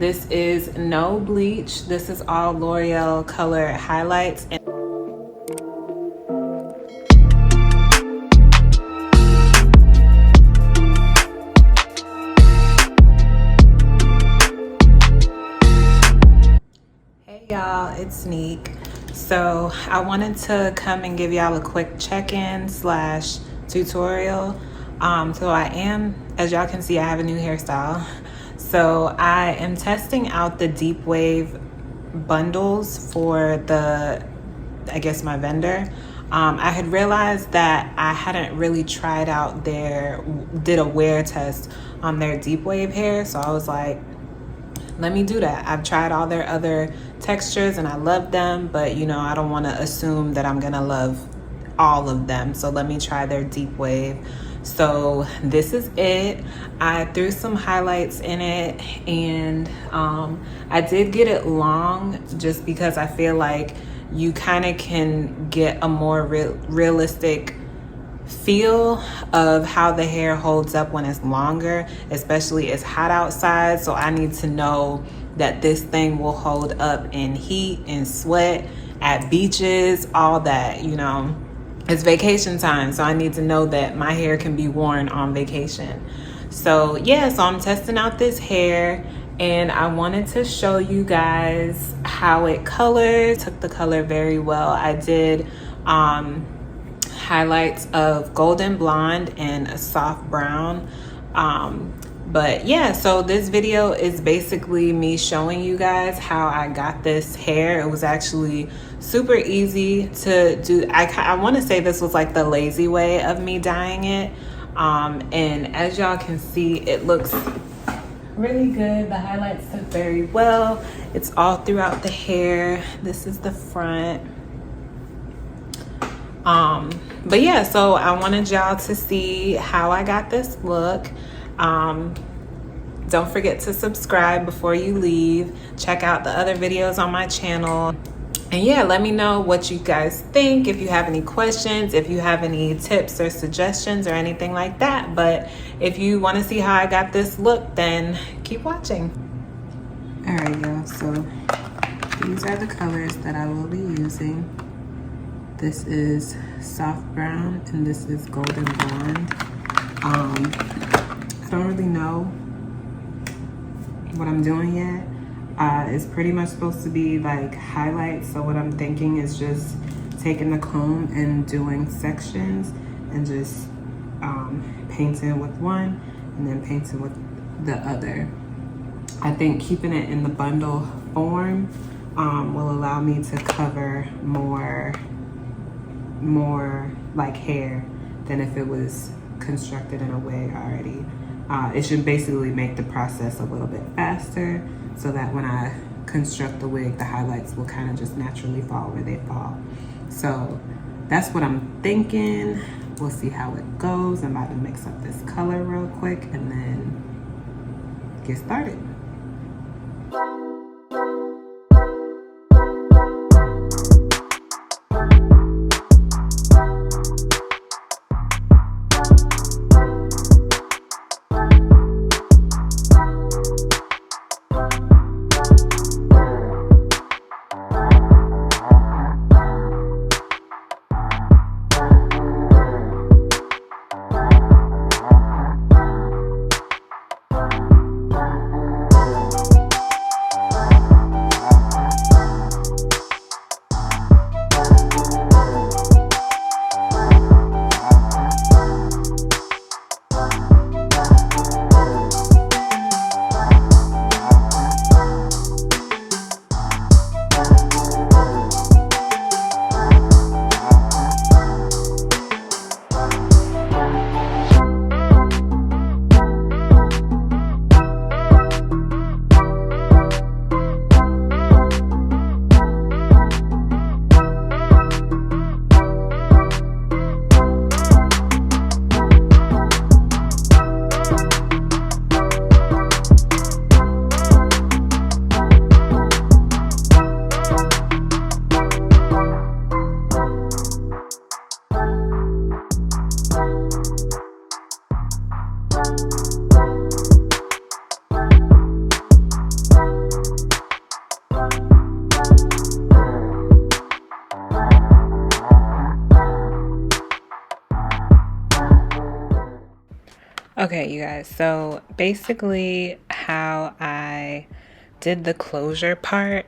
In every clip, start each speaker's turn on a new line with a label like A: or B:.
A: This is no bleach. This is all L'Oreal color highlights. Hey y'all, it's Sneak. So I wanted to come and give y'all a quick check-in slash tutorial. So I am, as y'all can see, I have a new hairstyle. So I am testing out the deep wave bundles for the, I guess, my vendor. I had realized that I hadn't really tried out did a wear test on their deep wave hair. So I was like, let me do that. I've tried all their other textures and I love them, but you know, I don't want to assume that I'm gonna love all of them. So let me try their deep wave. So this is it. I threw some highlights in it, and I did get it long just because I feel like you kind of can get a more realistic feel of how the hair holds up when it's longer, especially it's hot outside. So I need to know that this thing will hold up in heat and sweat, at beaches, all that, you know. It's vacation time, so I need to know that my hair can be worn on vacation. So yeah, so I'm testing out this hair, and I wanted to show you guys how it colors. Took the color very well. I did highlights of golden blonde and a soft brown. But yeah, so this video is basically me showing you guys how I got this hair. It was actually super easy to do. I want to say this was like the lazy way of me dyeing it. And as y'all can see, it looks really good. The highlights took very well. It's all throughout the hair. This is the front. But yeah, so I wanted y'all to see how I got this look. Don't forget to subscribe before you leave. Check out the other videos on my channel. And yeah, let me know what you guys think, if you have any questions, if you have any tips or suggestions or anything like that. But if you want to see how I got this look, then keep watching. All right, y'all, so these are the colors that I will be using. This is soft brown and this is golden blonde. I don't really know what I'm doing yet. It's pretty much supposed to be like highlights. So what I'm thinking is just taking the comb and doing sections and just painting with one and then painting with the other. I think keeping it in the bundle form will allow me to cover more like hair than if it was constructed in a wig already. It should basically make the process a little bit faster so that when I construct the wig, the highlights will kind of just naturally fall where they fall. So that's what I'm thinking. We'll see how it goes. I'm about to mix up this color real quick and then get started. Okay, you guys, so basically how I did the closure part,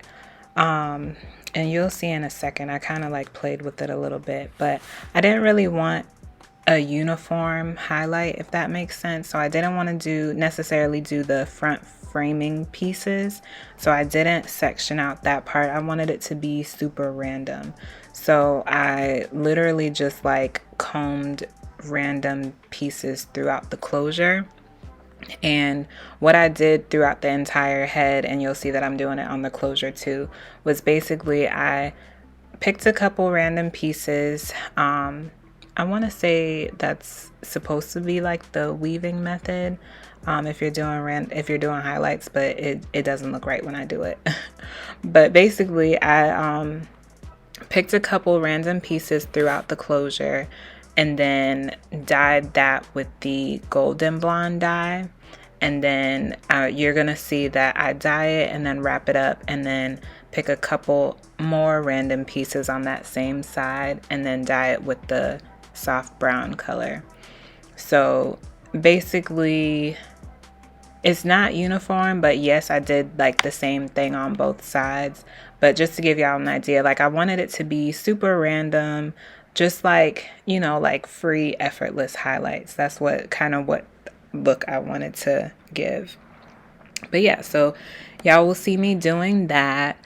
A: um, and you'll see in a second, I kind of like played with it a little bit, but I didn't really want a uniform highlight, if that makes sense. So I didn't want to necessarily do the front framing pieces. So I didn't section out that part. I wanted it to be super random. So I literally just like combed random pieces throughout the closure. And what I did throughout the entire head, and you'll see that I'm doing it on the closure too, was basically I picked a couple random pieces. I want to say that's supposed to be like the weaving method, if you're doing highlights, but it doesn't look right when I do it. But basically, I picked a couple random pieces throughout the closure, and then dyed that with the golden blonde dye. And then you're gonna see that I dye it and then wrap it up, and then pick a couple more random pieces on that same side and then dye it with the soft brown color. So basically it's not uniform, but yes, I did like the same thing on both sides. But just to give y'all an idea, like I wanted it to be super random, just like, you know, like free, effortless highlights. That's what look I wanted to give. But yeah, so y'all will see me doing that.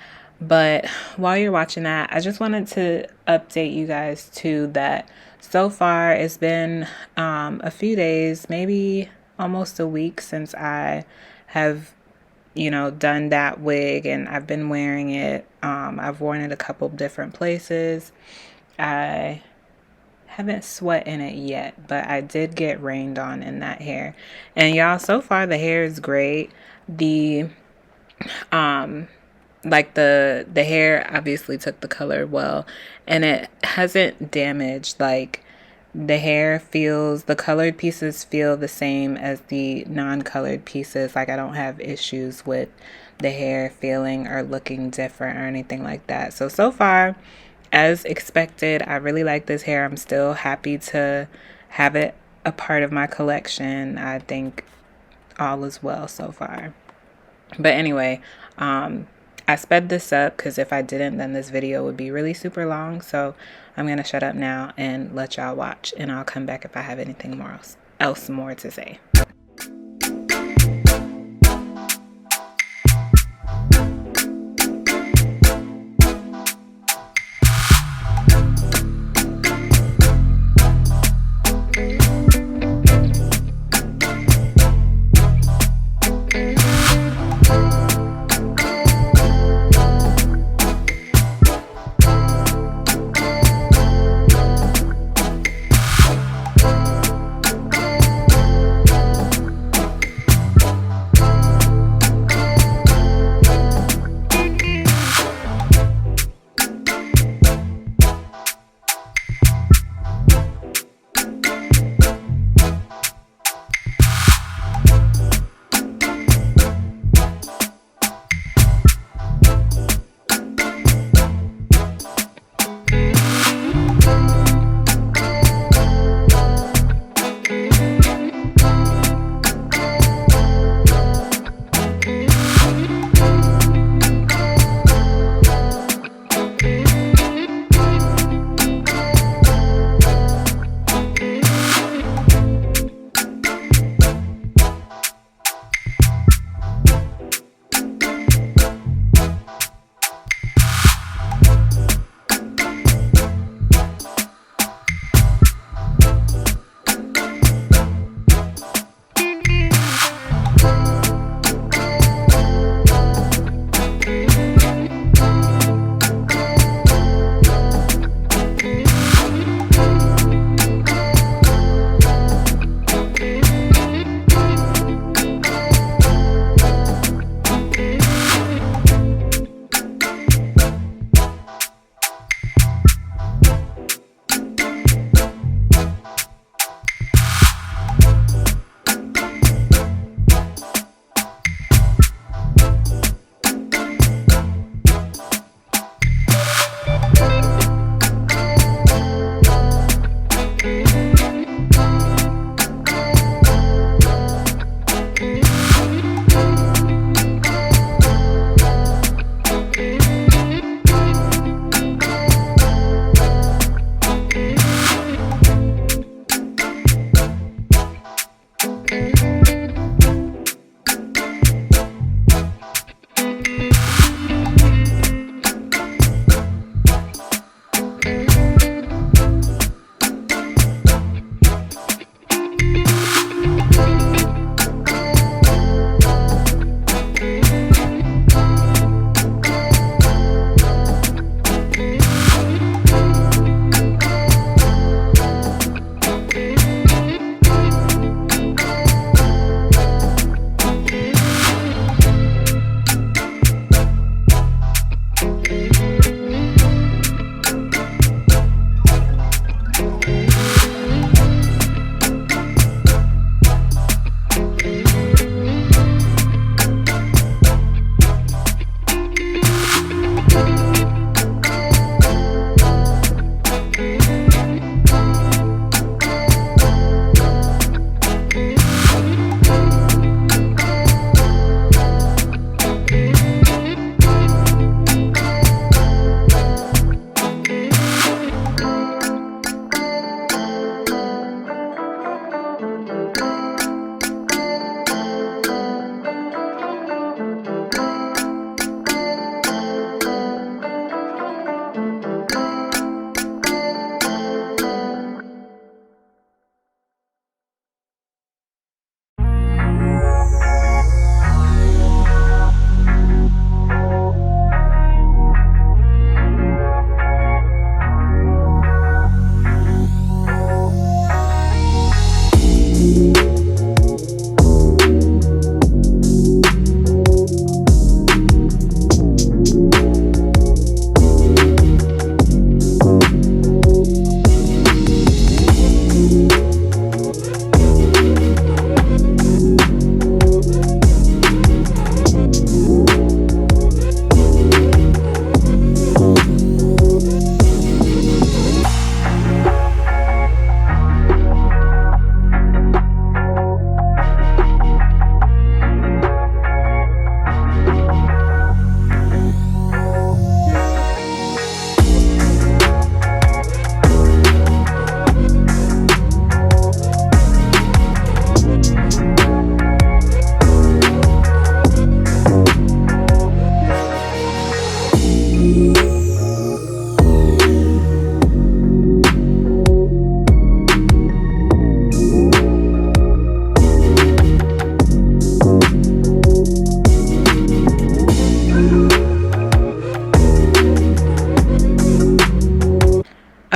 A: But while you're watching that, I just wanted to update you guys too that so far it's been a few days, maybe almost a week since I have, you know, done that wig, and I've been wearing it. I've worn it a couple different places. I haven't sweat in it yet, but I did get rained on in that hair. And y'all, so far the hair is great. The like the hair obviously took the color well, and it hasn't damaged. Like the colored pieces feel the same as the non-colored pieces. Like I don't have issues with the hair feeling or looking different or anything like that. So far, as expected, I really like this hair. I'm still happy to have it a part of my collection. I think all is well so far. But anyway, I sped this up because if I didn't, then this video would be really super long. So I'm going to shut up now and let y'all watch, and I'll come back if I have anything else more to say.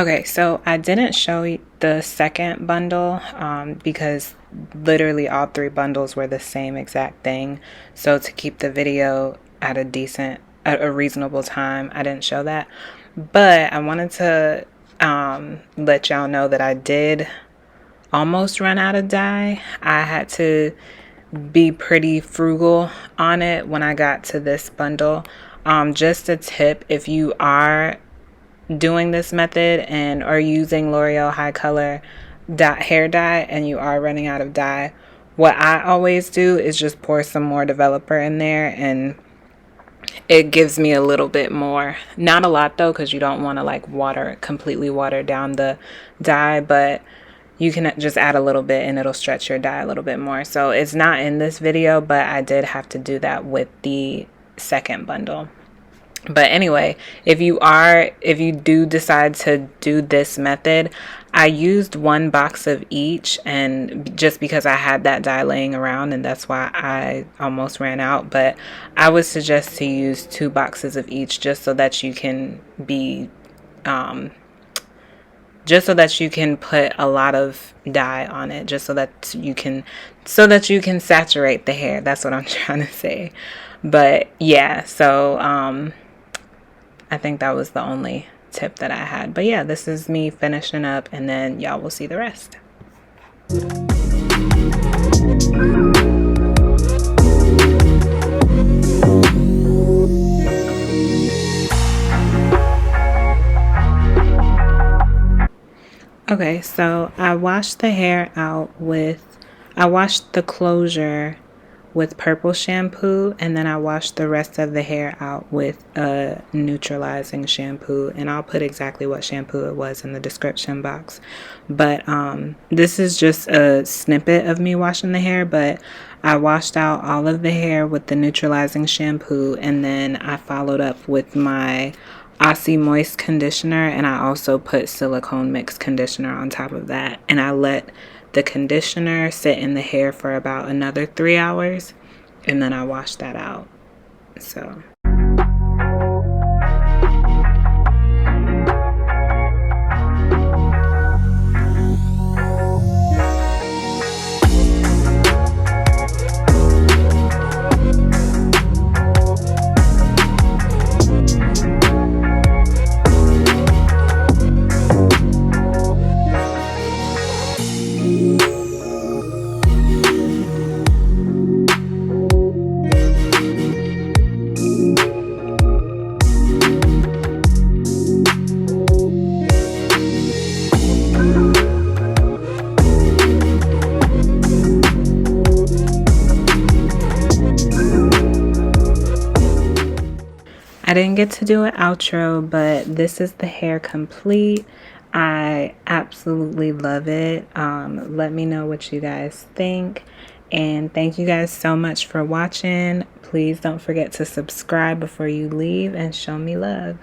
A: Okay, so I didn't show the second bundle because literally all 3 bundles were the same exact thing. So to keep the video at a reasonable time, I didn't show that. But I wanted to let y'all know that I did almost run out of dye. I had to be pretty frugal on it when I got to this bundle. Just a tip, if you are doing this method and are using L'Oreal HiColor hair dye and you are running out of dye, what I always do is just pour some more developer in there, and it gives me a little bit more. Not a lot though, because you don't want to like completely water down the dye, but you can just add a little bit and it'll stretch your dye a little bit more. So it's not in this video, but I did have to do that with the second bundle. But anyway, if you do decide to do this method, I used 1 box of each, and just because I had that dye laying around, and that's why I almost ran out. But I would suggest to use 2 boxes of each, just so that you can put a lot of dye on it, just so that you can saturate the hair. That's what I'm trying to say. But yeah, so I think that was the only tip that I had. But yeah, this is me finishing up, and then y'all will see the rest. Okay, so I washed the closure with purple shampoo, and then I washed the rest of the hair out with a neutralizing shampoo, and I'll put exactly what shampoo it was in the description box. But this is just a snippet of me washing the hair, but I washed out all of the hair with the neutralizing shampoo, and then I followed up with my Aussie moist conditioner, and I also put silicone mix conditioner on top of that, and I let the conditioner sit in the hair for about another 3 hours, and then I washed that out. So I didn't get to do an outro, but this is the hair complete. I absolutely love it. Let me know what you guys think, and thank you guys so much for watching. Please don't forget to subscribe before you leave and show me love.